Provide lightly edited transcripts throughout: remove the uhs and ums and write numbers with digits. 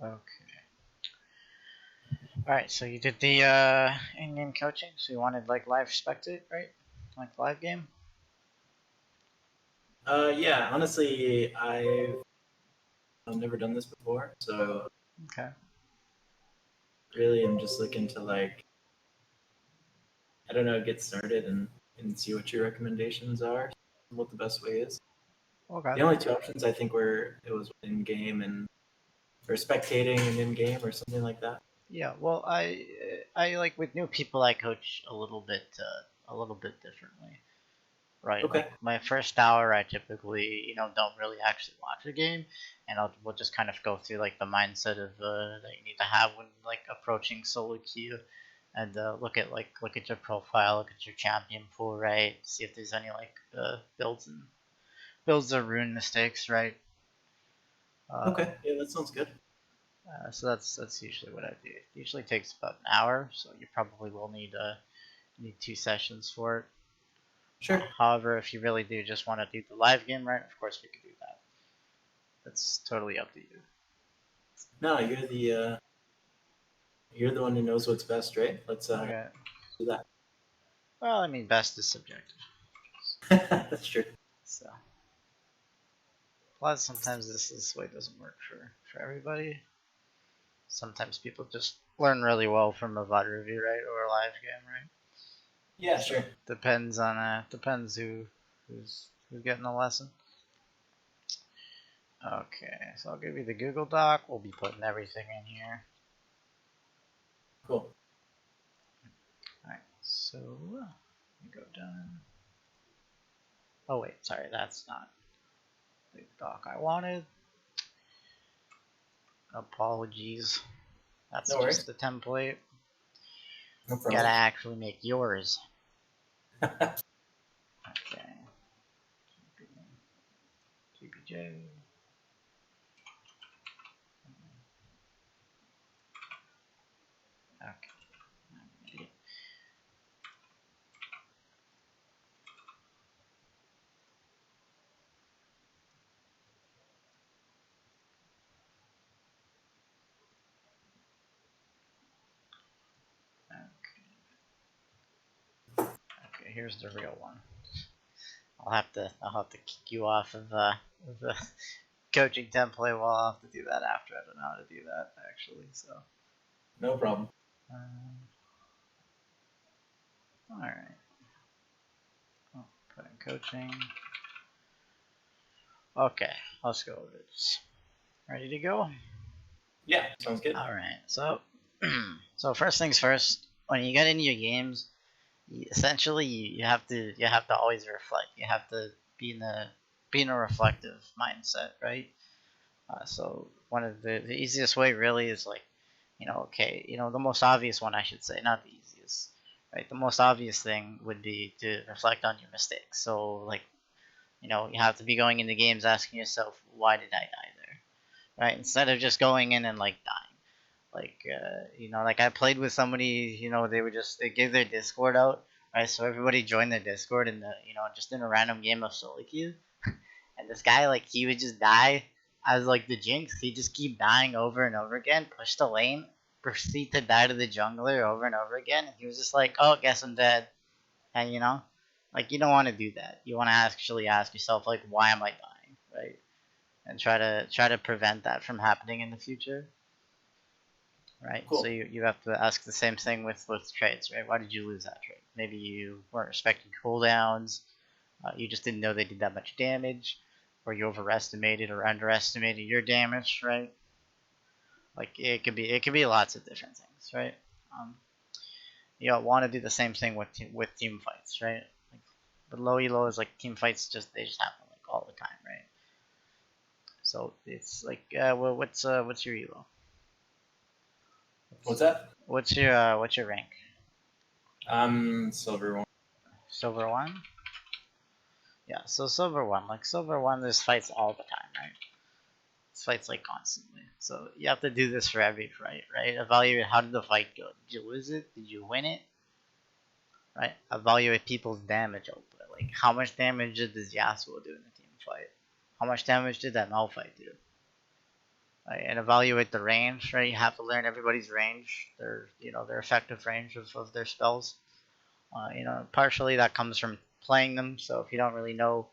Okay. All right. So you did the in-game coaching. So you wanted like live spectate, right? Like live game. Yeah, honestly, I've never done this before, so Okay. really I'm just looking to like, I don't know, get started and see what your recommendations are, what the best way is. Okay. The only two options I think were it was in game and or spectating and in game or something like that. Yeah. Well, I like with new people, I coach a little bit differently. Right, like Okay. my first hour, I typically, don't really actually watch a game, and we'll just kind of go through like the mindset of that you need to have when like approaching solo queue, and look at your profile, look at your champion pool, right? See if there's any like builds or rune mistakes, right? Uh, Okay. Yeah, that sounds good. so that's usually what I do. It usually takes about an hour, so you probably will need 2 sessions for it. Sure. However, if you really do just want to do the live game, right? Of course, we could do that. That's totally up to you. No, you're the one who knows what's best, right? Let's Okay. do that. Well, I mean, best is subjective. That's true. So, plus sometimes this way doesn't work for everybody. Sometimes people just learn really well from a VOD review, right, or a live game, right? Yeah, So sure. depends who's getting the lesson. Okay, so I'll give you the Google Doc. We'll be putting everything in here. Cool. All right, so let me go down. Oh wait, sorry, that's not the doc I wanted. Apologies. That's No just worries. the template. No Gotta problem. actually make yours. Okay. GPJ. Okay. Okay, here's the real one. I'll have to kick you off of the coaching template. Well, I'll have to do that after. I don't know how to do that actually. So, No problem. all right. Oh, put in coaching. Okay, let's go over this. Ready to go? Yeah, sounds good. All right. So, so first things first. When you get into your games, essentially you have to always reflect. You have to be in a reflective mindset, right? So one of the easiest way really is like, okay, the most obvious one I should say, not the easiest, right? The most obvious thing would be to reflect on your mistakes. So like, you have to be going into games asking yourself, why did I die there, right? Instead of just going in and like dying. Like like I played with somebody, they gave their Discord out, right? So everybody joined their Discord and just in a random game of solo queue, and this guy like he would just die as like the Jinx. He just keep dying over and over again, push the lane, proceed to die to the jungler over and over again. And he was just like, oh, guess I'm dead. And like you don't want to do that. You want to actually ask yourself like, why am I dying, right? And try to prevent that from happening in the future, right? So Cool. you have to ask the same thing with trades, right? Why did you lose that trade? Maybe you weren't respecting cooldowns. You just didn't know they did that much damage, or you overestimated or underestimated your damage, right? Like it could be lots of different things, right? Um, you want to do the same thing with team fights, right? Like, but low elo is like team fights they just happen like all the time, right? So it's like well, what's your elo? What's that? What's your rank? Silver one. Silver one. Yeah, so silver one, like silver one, there's fights all the time, right? It's fights like constantly. So you have to do this for every fight, right? Evaluate how did the fight go. Did you lose it? Did you win it? Right? Evaluate people's damage output. Like how much damage did this Yasuo do in the team fight? How much damage did that Malphite do? right? And evaluate the range, right? You have to learn everybody's range, their effective range of their spells. Partially that comes from playing them. So if you don't really know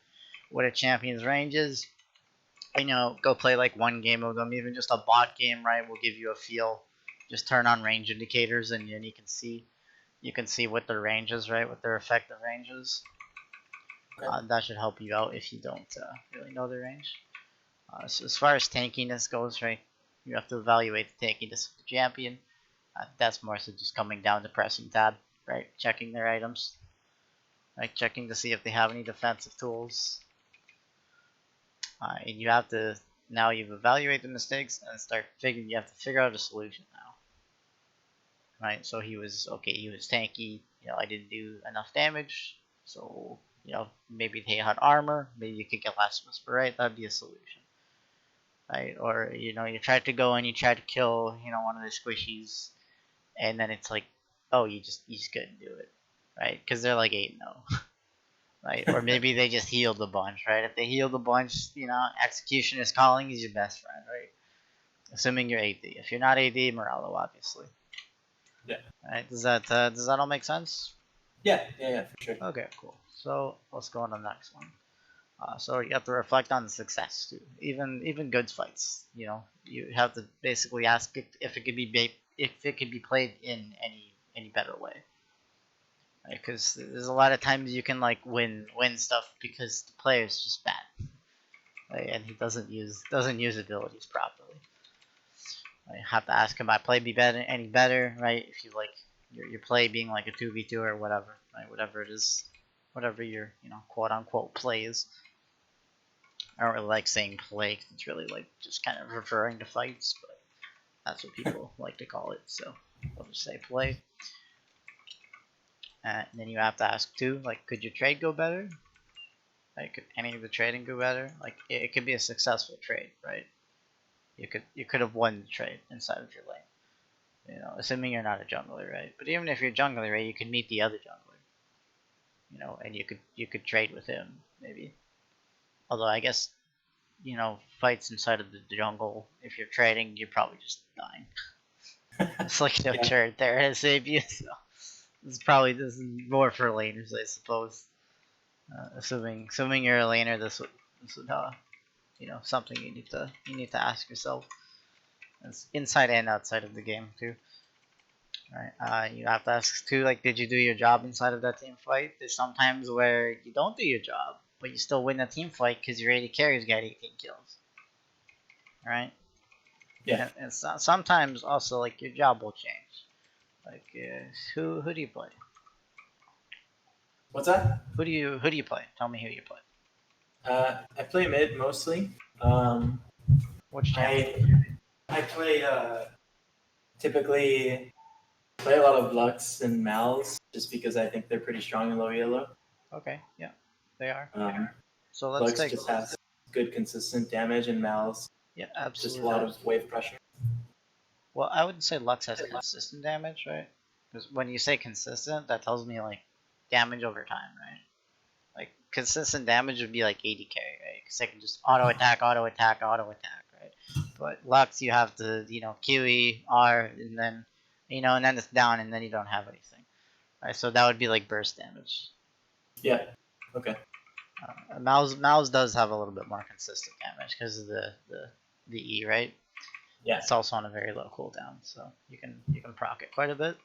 what a champion's range is, go play like one game of them. Even just a bot game, right, will give you a feel. Just turn on range indicators, and you can see what their range is, right, what their effective range is. Okay. That should help you out if you don't really know the range. So as far as tankiness goes, right, you have to evaluate the tankiness of the champion. That's more so just coming down to pressing tab, right, checking their items, right, checking to see if they have any defensive tools. And you have to now you've evaluated the mistakes and you have to figure out a solution now, right? So he was tanky. I didn't do enough damage, so maybe they had armor. Maybe you could get less whisper, right? That'd be a solution, right? Or you tried to go and you tried to kill one of the squishies, and then it's like, oh, you just couldn't do it, right? Because they're like 8-0. Right? Or maybe they just healed a bunch, right? If they healed a bunch, execution is calling is your best friend, right? Assuming you're AD. If you're not AD, Morello, obviously. Yeah. Right? Does that all make sense? Yeah, for sure. Okay, cool. So let's go on to the next one. So you have to reflect on the success too. Even good fights, you have to basically ask if it could be played in any better way. Because there's a lot of times you can like win stuff because the player is just bad, right? And he doesn't use abilities properly. I have to ask him, my play be better any better, right? If you like your play being like a 2v2 or whatever, right? Whatever it is, whatever your quote unquote play is. I don't really like saying play. It's really like just kind of referring to fights, but that's what people like to call it. So I'll just say play. And then you have to ask too, like, could your trade go better? Like, could any of the trading go better? Like, it could be a successful trade, right? You could have won the trade inside of your lane. Assuming you're not a jungler, right? But even if you're a jungler, right, you can meet the other jungler, and you could trade with him maybe. Although I guess, fights inside of the jungle, if you're trading, you're probably just dying. It's like no turret there to save you. So this is more for laners, I suppose. Assuming you're a laner, this would something you need to ask yourself. It's inside and outside of the game too. Right. You have to ask too, like, did you do your job inside of that team fight? There's sometimes where you don't do your job, but you still win a team fight because your AD carries got 18 kills. Right. Yeah. And sometimes also like your job will change. Like, who do you play? What's that? Who do you play? Tell me who you play. I play mid mostly. Which champion? I play typically play a lot of Lux and Mals just because I think they're pretty strong in low yellow. Okay, yeah, they are. So Lux just has good consistent damage, and Mals just a lot of wave pressure. Well, I wouldn't say Lux has consistent damage, right? Because when you say consistent, that tells me like damage over time, right? Like consistent damage would be like 80 carry, right? Because they can just auto attack, right? But Lux, you have to QE R, and then it's down, and then you don't have anything, right? So that would be like burst damage. Yeah. Okay. Mouse does have a little bit more consistent damage because of the E, right? Yeah. It's also on a very low cooldown, so you can proc it quite a bit.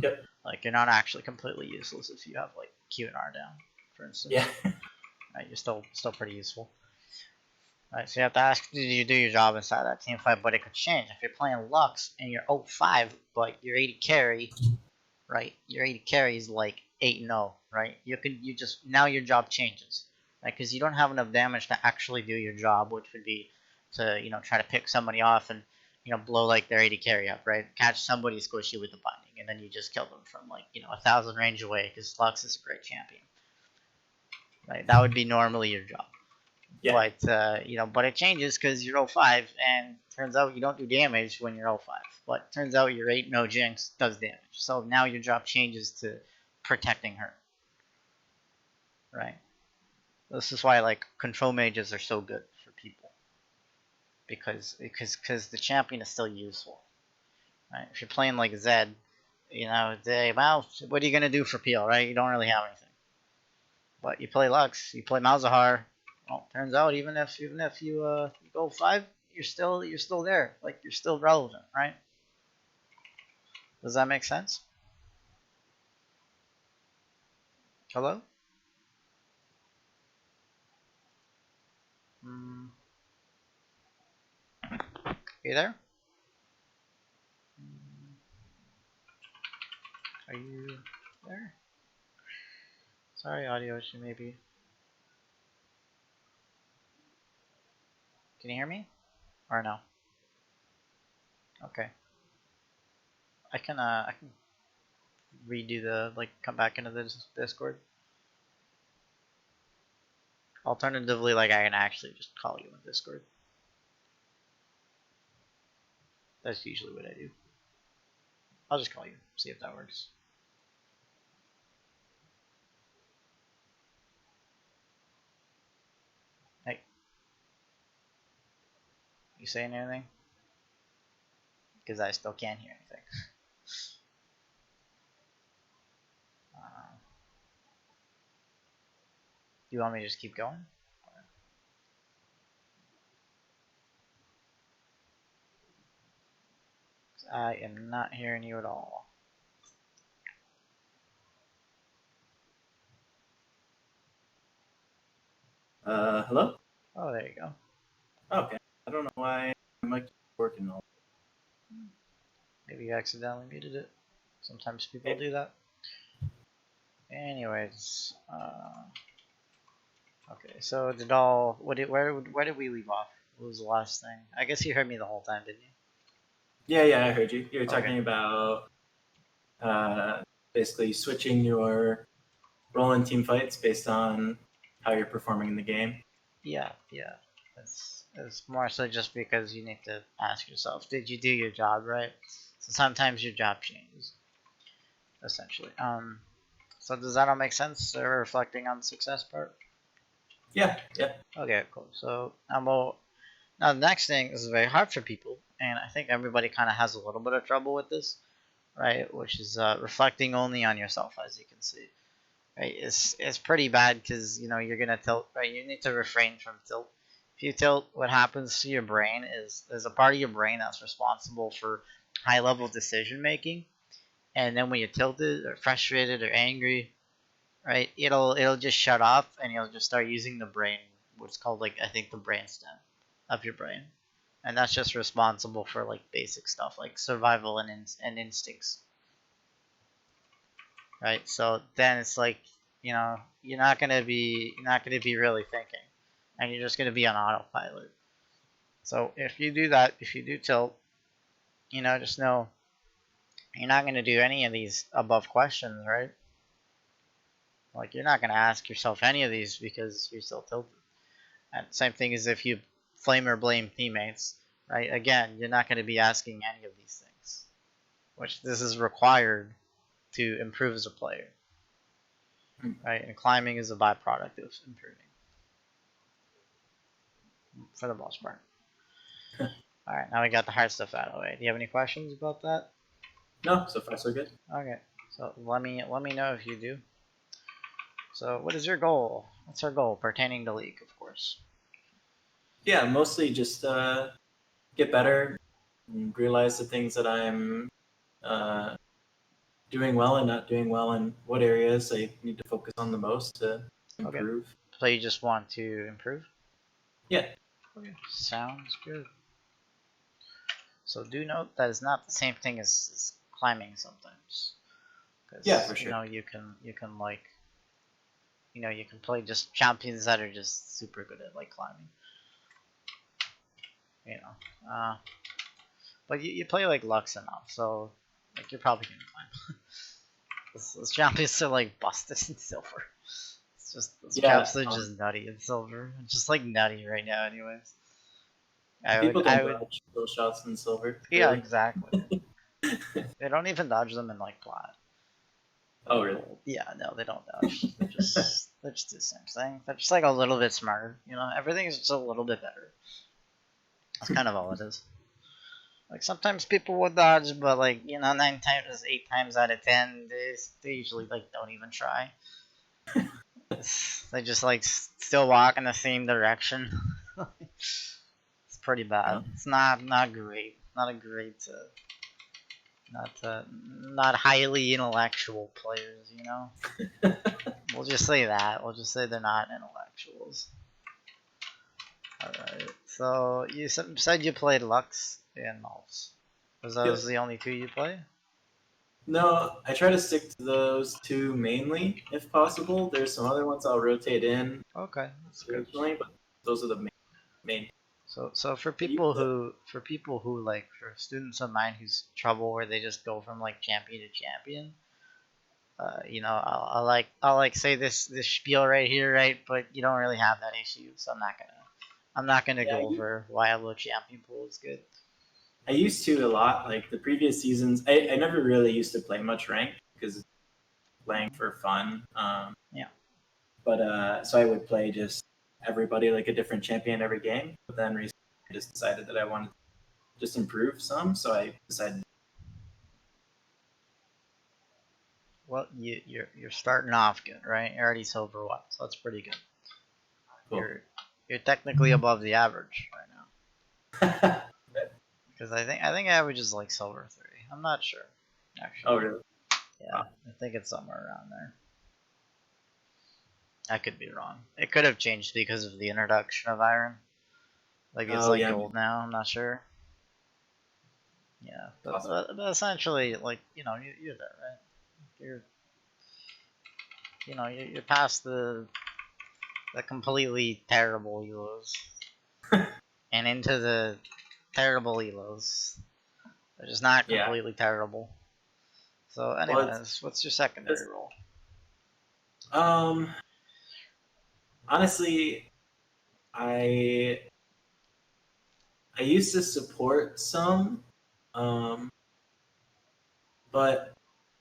Yep. Like, you're not actually completely useless if you have like Q and R down, for instance. Yeah. Right, you're still pretty useful. Right, so you have to ask, did you do your job inside that team fight? But it could change if you're playing Lux and you're 0-5, but your 80 carry, right? Your 80 carry is like 8-0, right? Now your job changes, right? Because you don't have enough damage to actually do your job, which would be to try to pick somebody off and blow like their 80 carry up, right? Catch somebody squishy with the binding, and then you just kill them from like 1,000 range away because Lux is a great champion, right? That would be normally your job. Yeah. But but it changes because you're 0-5, and turns out you don't do damage when you're 0-5. But turns out your 8-0 Jinx does damage. So now your job changes to protecting her, right? This is why like control mages are so good for people. because the champion is still useful. Right? If you're playing like Zed, well, what are you gonna do for PL, right? You don't really have anything. But you play Lux, you play Malzahar. Well, turns out even if you you go 5, you're still there. Like you're still relevant, right? Does that make sense? Hello? Mm, you there? Are you there? Sorry, audio issue maybe. Can you hear me? Or no? Okay. I can redo the come back into the Discord. Alternatively, I can actually just call you in Discord. That's usually what I do. I'll just call you, see if that works. Hey, you saying anything? Because I still can't hear anything. Do you want me to just keep going? I am not hearing you at all. Hello? Oh, there you go. Okay. I don't know why my mic is working all. Maybe you accidentally muted it. Sometimes people do that. Anyways, okay. So where did we leave off? What was the last thing? I guess you heard me the whole time, didn't you? Yeah, I heard you. You were Okay. talking about basically switching your role in team fights based on how you're performing in the game. Yeah. It's more so just because you need to ask yourself, did you do your job right? So sometimes your job changes, essentially. So does that all make sense? Reflecting on the success part. Yeah. Okay, cool. So well, now the next thing is very hard for people, and I think everybody kind of has a little bit of trouble with this, right? Which is reflecting only on yourself, as you can see. Right? It's pretty bad because you're gonna tilt. Right? You need to refrain from tilt. If you tilt, what happens to your brain is there's a part of your brain that's responsible for high level decision making, and then when you're tilted or frustrated or angry, right, it'll just shut off and you'll just start using the brain, what's called I think the brainstem of your brain, and that's just responsible for basic stuff like survival and instincts, right? So then it's you're not gonna be really thinking, and you're just gonna be on autopilot. So if you do that, if you do tilt, just know you're not gonna do any of these above questions, right? You're not gonna ask yourself any of these because you're still tilted. And same thing as if you flame or blame teammates, right? Again, you're not gonna be asking any of these things, which this is required to improve as a player. Right, and climbing is a byproduct of improving, for the most part. All right, now we got the hard stuff out of the way. Do you have any questions about that? No, so far so good. Okay, so let me know if you do. So, what is your goal? What's our goal pertaining to League, of course? Yeah, mostly just get better and realize the things that I'm doing well and not doing well, and what areas I need to focus on the most to improve. Okay. So you just want to improve? Yeah. Okay. Sounds good. So do note that is not the same thing as climbing sometimes. Yeah, for sure. You can you can play just champions that are just super good at climbing. But you play Lux enough, so you're probably gonna climb. Those champions are busted in silver. It's just those champs are just nutty in silver. Just nutty right now, anyways. People don't dodge those shots in silver. Yeah, really. exactly. They don't even dodge them in plat. Oh really? Yeah, no, they don't dodge. They just do the same thing. They're just a little bit smarter. Everything is just a little bit better. That's kind of all it is. Like sometimes people will dodge, but like 9 times, 8 times out of 10, they usually like don't even try. They just like still walk in the same direction. It's pretty bad. Oh. It's not great. Not a great. Not highly intellectual players. We'll just say that. We'll just say they're not intellectuals. Alright, so you said you played Lux and Mouse. Was those Yep. the only two you play? No, I try to stick to those two mainly, if possible. There's some other ones I'll rotate in Okay, that's good. occasionally, but those are the main. So for You people who like for students of mine who's trouble where they just go from like champion to champion, I'll like say this spiel right here, right? But you don't really have that issue, so I'm not gonna Yeah, go over why a low champion pool is good. I used to a lot. Like the previous seasons, I never really used to play much rank because playing for fun. Yeah. But so I would play just everybody like a different champion every game. But then recently I just decided that I wanted to just improve some, so I decided. Well, you're starting off good, right? You're already silver one, so that's pretty good. Cool. You're technically above the average right now. Because I think average is like silver 3. I'm not sure, actually. Oh really? Yeah, I think it's somewhere around there. I could be wrong. It could have changed because of the introduction of iron. Like it's like yeah. gold now. I'm not sure. Yeah, but essentially, like you're there, right? You're past the completely terrible elos and into the terrible elos. They're just not Yeah. completely terrible. So, anyways, what's your secondary role? Honestly, I used to support some, but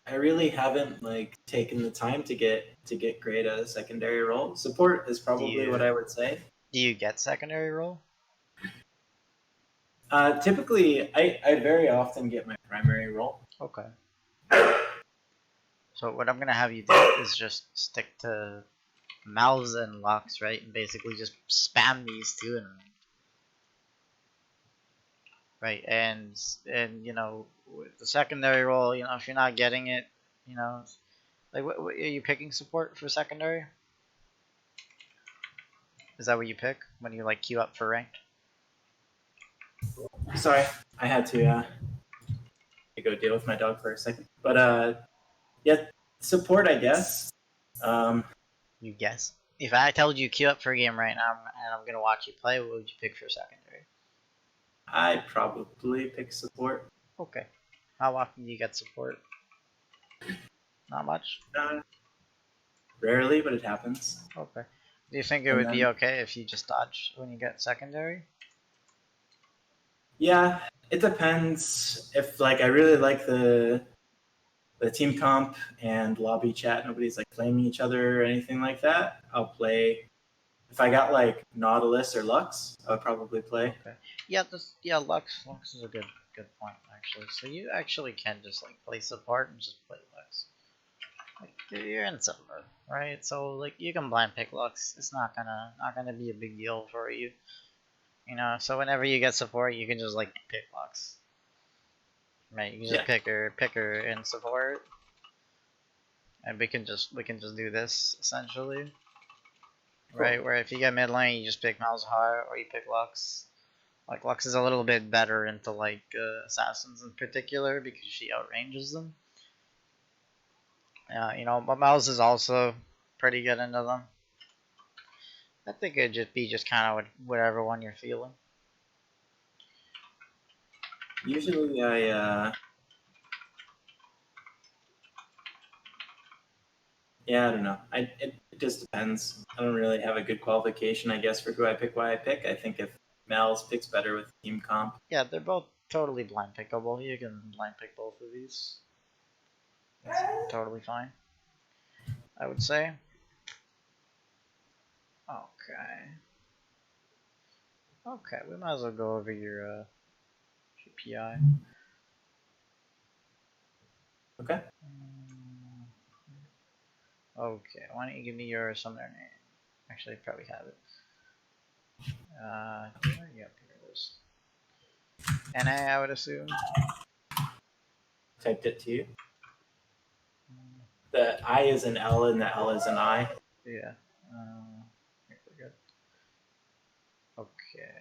I really haven't like taken the time to get great at a secondary role. Support is probably what I would say. Do you get secondary role? Typically, I very often get my primary role. Okay. So what I'm gonna have you do is just stick to mouths and locks, right? And basically just spam these two in rank. Right, and with the secondary role, if you're not getting it, like what are you picking support for secondary? Is that what you pick when you like queue up for ranked? Sorry, I had to go deal with my dog for a second. But yeah, support, I guess. You guess. If I told you queue up for a game right now and I'm gonna watch you play, what would you pick for secondary? I'd probably pick support. Okay. How often do you get support? Not much. Rarely, but it happens. Okay. Do you think it would be okay if you just dodge when you get secondary? Yeah, it depends. If like I really like the team comp and lobby chat, nobody's like flaming each other or anything like that, I'll play. If I got like Nautilus or Lux, I would probably play. Okay. Yeah, Lux is a good point actually. So you actually can just like play support and just play Lux. Like you're in silver, right? So like you can blind pick Lux. It's not gonna be a big deal for you. So whenever you get support, you can just like pick Lux. Right, you can just pick her in support. And we can just do this essentially. Cool. Right, where if you get mid lane, you just pick Malzahar or you pick Lux. Like Lux is a little bit better into like assassins in particular because she outranges them. But Mouse is also pretty good into them. I think it'd just be kind of whatever one you're feeling. Usually yeah, I don't know. It just depends. I don't really have a good qualification, I guess, for who I pick, why I pick. I think if Mal's picks better with team comp. Yeah, they're both totally blind pickable. You can blind pick both of these. That's totally fine, I would say. Okay. Okay, we might as well go over your GPI. Okay. Okay, why don't you give me your summoner name? Actually, I probably have it. Here, yep, here it is. NA, I would assume. Typed it to you. The I is an L and the L is an I. Yeah. Here we go. Okay.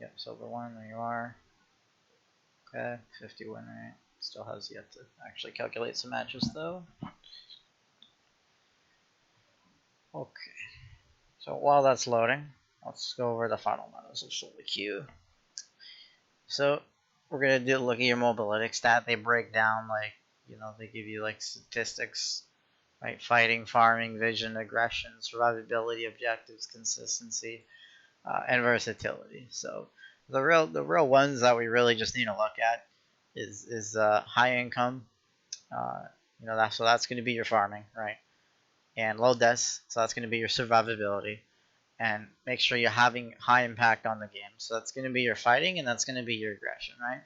Yep, silver one, there you are. Okay, 51, right? Still has yet to actually calculate some matches though. Okay. So while that's loading, let's go over the final medals of the queue. So we're gonna look at your mobility stat. They break down like, they give you like statistics, right? Fighting, farming, vision, aggression, survivability, objectives, consistency, and versatility. So the real ones that we really just need to look at is high income. That's going to be your farming, right? And low deaths, so that's going to be your survivability. And make sure you're having high impact on the game. So that's going to be your fighting, and that's going to be your aggression, right?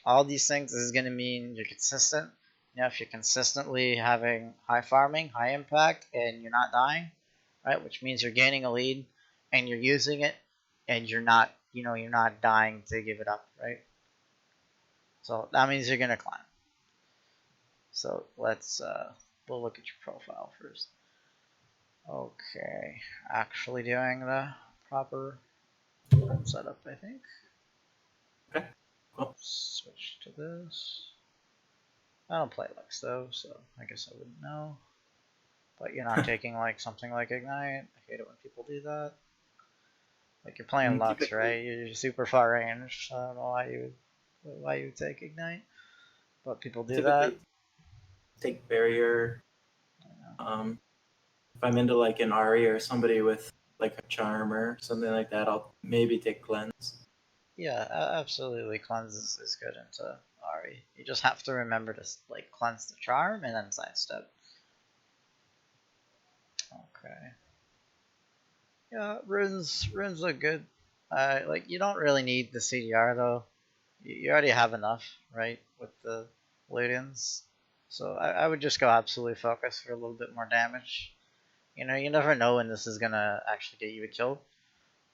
All these things is going to mean you're consistent. If you're consistently having high farming, high impact, and you're not dying, right? Which means you're gaining a lead, and you're using it, and you're not dying to give it up, right? So that means you're going to climb. So we'll look at your profile first. Okay, actually doing the proper setup, I think. Okay, cool. Switch to this. I don't play Lux though, so I guess I wouldn't know. But you're not taking like something like Ignite. I hate it when people do that. Like you're playing Lux, right? You're super far range. I don't know why you would take Ignite, but people do that. Take barrier. If I'm into like an Ari or somebody with like a charm or something like that, I'll maybe take cleanse. Yeah, absolutely. Cleanse is good into Ari. You just have to remember to like cleanse the charm and then sidestep. Okay. Yeah, runes look good. Like you don't really need the CDR though. You already have enough, right, with the Ludens. So I would just go absolutely focus for a little bit more damage. You never know when this is gonna actually get you a kill.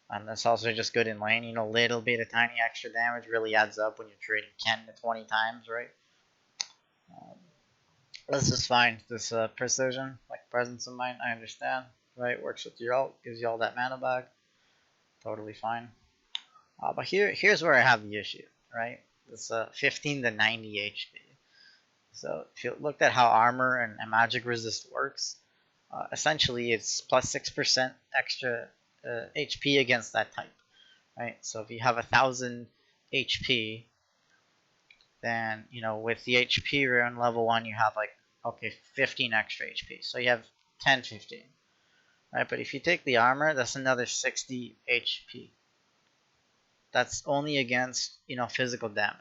And that's also just good in lane. Little bit of tiny extra damage really adds up when you're trading 10 to 20 times, right? This is fine. This precision, like presence of mind, I understand, right? Works with your ult, gives you all that mana back. Totally fine. But here's where I have the issue, right? This 15 to 90 HP. So if you looked at how armor and magic resist works, essentially it's plus 6% extra HP against that type, right? So if you have 1,000 HP, then with the HP rune level 1 you have like 15 extra HP, so you have 10, 15, right? But if you take the armor, that's another 60 HP. That's only against physical damage,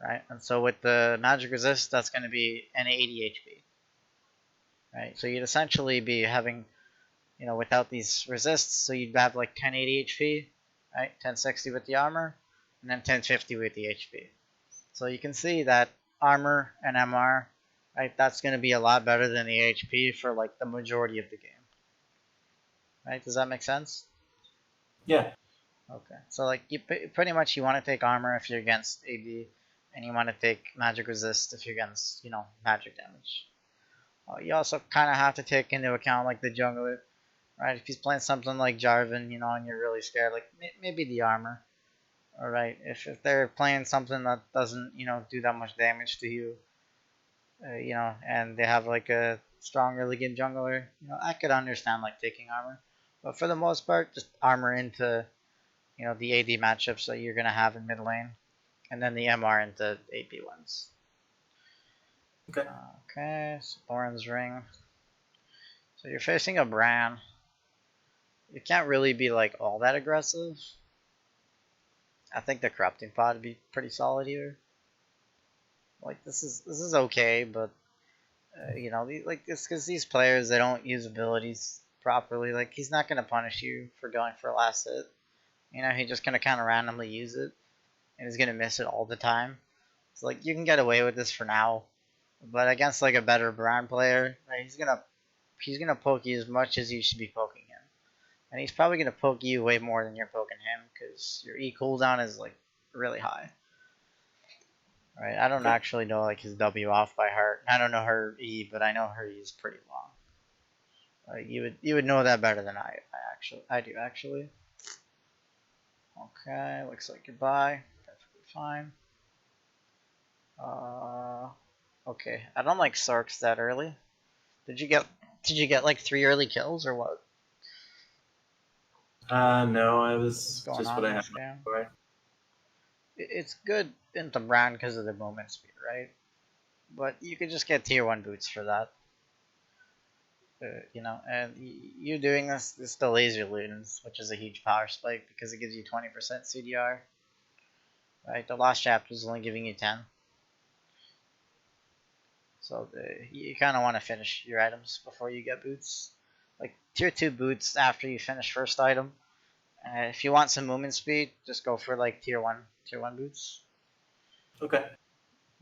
right? And so with the magic resist, that's going to be an 80 HP, right? So you'd essentially be having without these resists, so you'd have like 1080 HP, right? 1060 with the armor, and then 1050 with the HP. So you can see that armor and MR, right? That's going to be a lot better than the HP for like the majority of the game, right? Does that make sense? Yeah. Okay. So like you pretty much you want to take armor if you're against AD, and you want to take magic resist if you're against magic damage. You also kind of have to take into account like the jungler, right? If he's playing something like Jarvan, and you're really scared, like maybe the armor. All right. If they're playing something that doesn't do that much damage to you, and they have like a strong early game jungler, I could understand like taking armor, but for the most part, just armor into the AD matchups that you're gonna have in mid lane, and then the MR into AP ones. Okay. Okay. So Thorn's Ring. So you're facing a Bran. You can't really be like all that aggressive. I think the corrupting pod would be pretty solid here. Like this is okay, but like this because these players they don't use abilities. properly. Like, he's not gonna punish you for going for a last hit. You know, he's just gonna kind of randomly use it, and he's gonna miss it all the time. So like, you can get away with this for now, but against like a better Brown player, right, he's gonna poke you as much as you should be poking him, and he's probably gonna poke you way more than you're poking him because your E cooldown is like really high. Right, I don't actually know like his W off by heart. I don't know her E, but I know her E is pretty long. You would know that better than I do actually. Okay, looks like goodbye. Perfectly fine. Okay. I don't like Sarks that early. Did you get like 3 early kills or what? No, I What's was going just on what I in had this game? before. It's good into Brown because of the movement speed, right? But you could just get tier 1 boots for that. You know, and you doing this delays your lootings, which is a huge power spike because it gives you 20% CDR. Right, the last chapter is only giving you 10. So you kind of want to finish your items before you get boots. Like tier 2 boots after you finish first item. If you want some movement speed, just go for like tier 1 boots. Okay.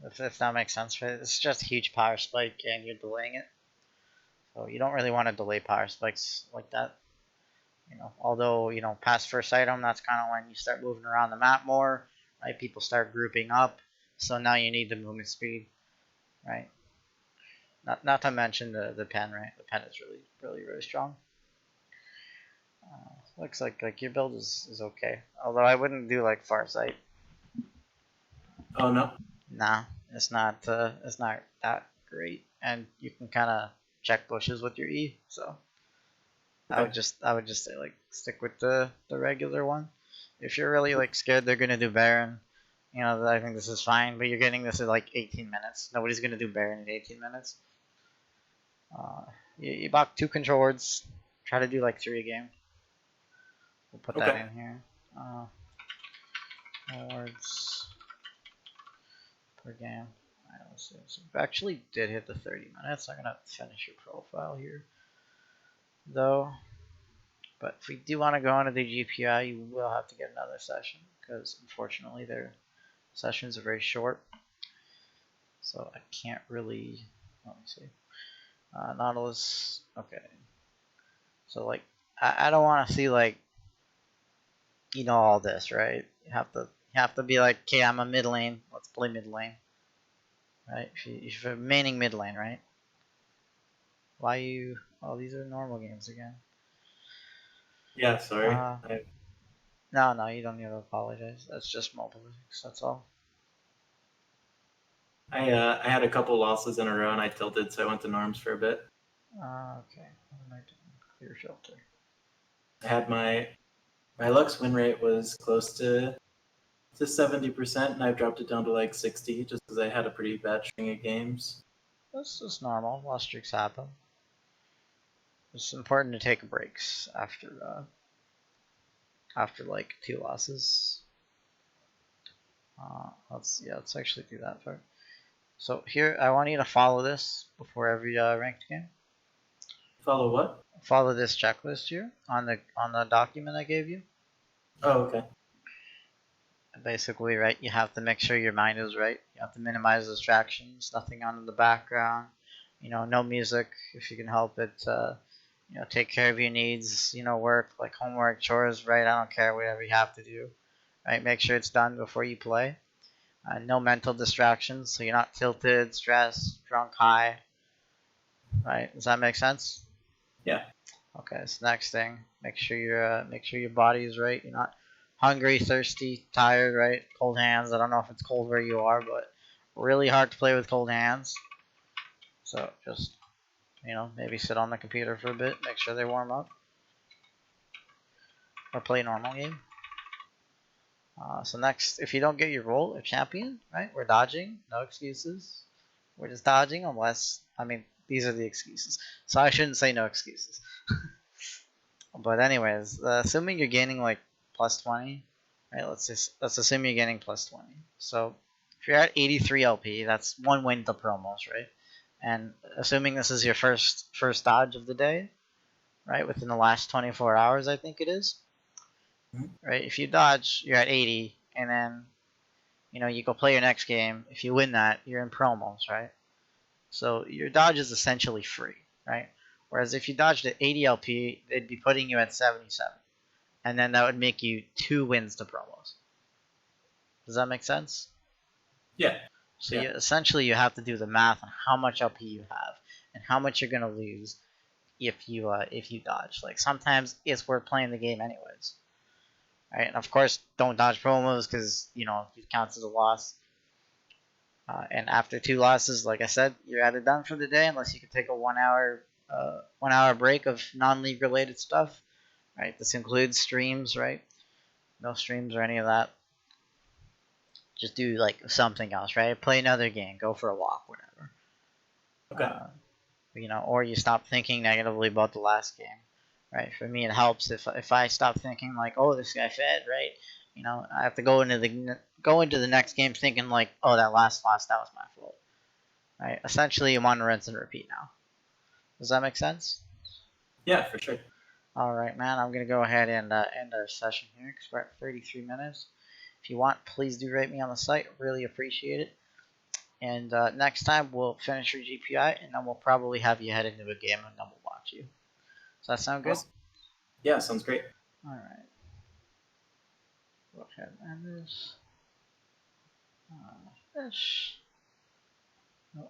If that makes sense, right? It's just a huge power spike and you're delaying it. So you don't really want to delay power spikes like that. You know, although, you know, past first item, that's kind of when you start moving around the map more, right? People start grouping up, so now you need the movement speed, right? Not to mention the pen, right? The pen is really strong. Looks like your build is okay, although I wouldn't do like Farsight. Oh no. Nah, it's not that great, and you can kind of check bushes with your E, so Okay. I would just say like stick with the regular one. If you're really like scared they're gonna do Baron, you know, I think this is fine. But you're getting this in like 18 minutes. Nobody's gonna do Baron in 18 minutes. You bought 2 control words. Try to do like 3 a game. We'll put that Okay. in here. Words per game. Alright, let's see. So we actually did hit the 30 minutes. I'm gonna finish your profile here, though. But if we do want to go into the GPI, you will have to get another session because unfortunately their sessions are very short. So I can't really. Let me see. Nautilus. Okay. So like, I don't want to see like, you know, all this, right? You have to be like, okay, I'm a mid lane. Let's play mid lane, right? If you're remaining mid lane, right? Why you? Oh, these are normal games again. Yeah, sorry. No, you don't need to apologize. That's just mobile physics. That's all. I had a couple losses in a row and I tilted, so I went to norms for a bit. Okay. What am I doing? Clear filter. I had my Lux win rate was close to 70%, and I've dropped it down to like 60 just because I had a pretty bad string of games. This is normal. Lost streaks happen. It's important to take breaks after like 2 losses. Let's actually do that part. So here, I want you to follow this before every ranked game. Follow what? Follow this checklist here on the document I gave you. Oh, okay. Basically, right, you have to make sure your mind is right. You have to minimize distractions, nothing on in the background. You know, no music if you can help it. You know, take care of your needs. You know, work like homework, chores, right? I don't care, whatever you have to do. Right, make sure it's done before you play. No mental distractions, so you're not tilted, stressed, drunk, high. Right? Does that make sense? Yeah. Okay. So next thing, make sure your body is right. You're not hungry, thirsty, tired, right? Cold hands. I don't know if it's cold where you are, but really hard to play with cold hands. So just, you know, maybe sit on the computer for a bit, make sure they warm up, or play a normal game. So next, if you don't get your role or champion, right? We're dodging, no excuses. We're just dodging unless, I mean, these are the excuses. So I shouldn't say no excuses. But anyways, assuming you're gaining like plus 20, right? Let's assume you're gaining plus 20. So if you're at 83 LP, that's 1 win to promos, right? And assuming this is your first dodge of the day, right? Within the last 24 hours, I think it is. Right? If you dodge, you're at 80, and then you go play your next game. If you win that, you're in promos, right? So your dodge is essentially free, right? Whereas if you dodged at 80 LP, they'd be putting you at 77, and then that would make you 2 wins to promos. Does that make sense? Yeah. So Yeah. essentially you have to do the math on how much LP you have and how much you're gonna lose if you dodge. Like sometimes it's worth playing the game anyways, right? And of course, don't dodge promos because it counts as a loss. And after 2 losses, like I said, you're either done for the day unless you can take a 1 hour break of non-league related stuff, right? This includes streams, right? No streams or any of that. Just do like something else, right? Play another game, go for a walk, whatever. Okay. Or you stop thinking negatively about the last game, right? For me, it helps if I stop thinking like, oh, this guy fed, right? I have to go into the next game thinking like, oh, that last loss, that was my fault, right? Essentially, you want to rinse and repeat now. Does that make sense? Yeah, for sure. All right, man. I'm gonna go ahead and end our session here because we're at 33 minutes. If you want, please do rate me on the site. Really appreciate it. And next time we'll finish your GPI, and then we'll probably have you head into a game, and then we'll watch you. Does that sound good? Awesome. Yeah, sounds great. All right. Go ahead and end this. Fish. Oh,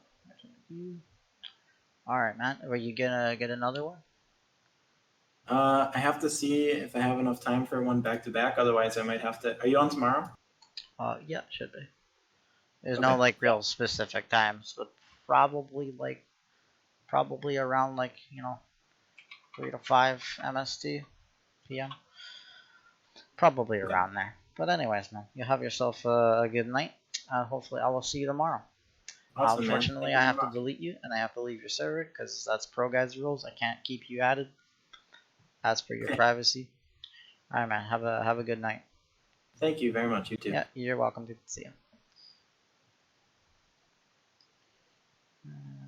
all right, man. Are you gonna get another one? I have to see if I have enough time for one back to back. Otherwise, I might have to. Are you on tomorrow? Yeah, should be. There's Okay. no like real specific times, but probably around 3 to 5 MST PM. Probably Okay. around there. But anyways, man, you have yourself a good night. Hopefully, I will see you tomorrow. Awesome, man. Unfortunately, I have to delete you and I have to leave your server because that's Pro Guys rules. I can't keep you added as per your privacy. All right, man. Have a good night. Thank you very much. You too. Yeah, you're welcome to see you.